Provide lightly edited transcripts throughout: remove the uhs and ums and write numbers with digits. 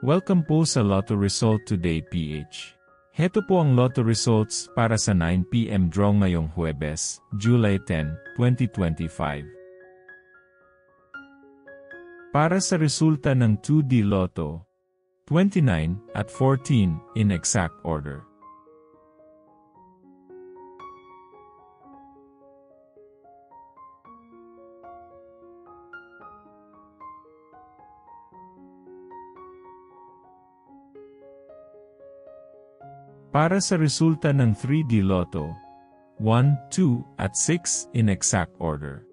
Welcome po sa Lotto Result Today PH. Heto po ang Lotto Results para sa 9 PM draw ngayong Huwebes, July 10, 2025. Para sa resulta ng 2D Lotto, 29 at 14 in exact order. Para sa resulta ng 3D Lotto, 1, 2, at 6 in exact order.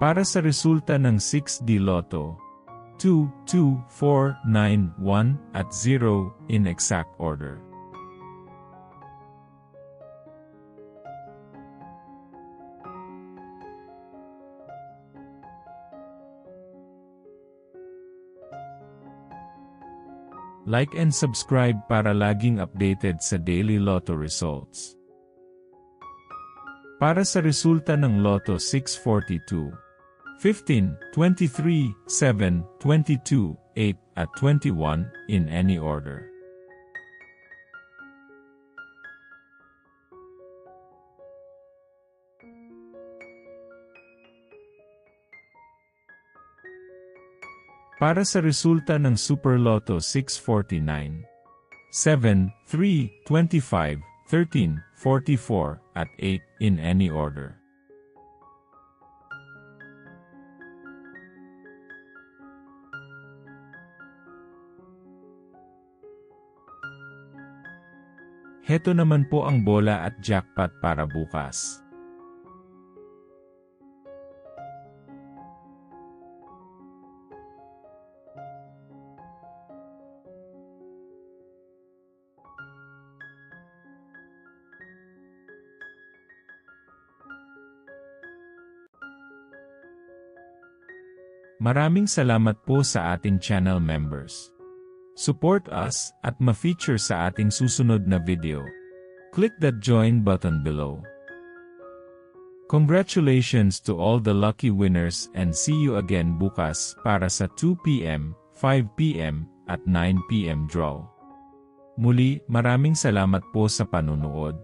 Para sa resulta ng 6D Lotto, 2, 2, 4, 9, 1, at 0 in exact order. Like and subscribe para laging updated sa daily Lotto results. Para sa resulta ng Lotto 642, 15, 23, 7, 22, 8, at 21 in any order. Para sa resulta ng Super Lotto 649, 7, 3, 25, 13, 44, at 8 in any order. Heto naman po ang bola at jackpot para bukas. Maraming salamat po sa ating channel members. Support us at ma-feature sa ating susunod na video. Click that join button below. Congratulations to all the lucky winners and see you again bukas para sa 2 PM, 5 PM, at 9 PM draw. Muli, maraming salamat po sa panunood.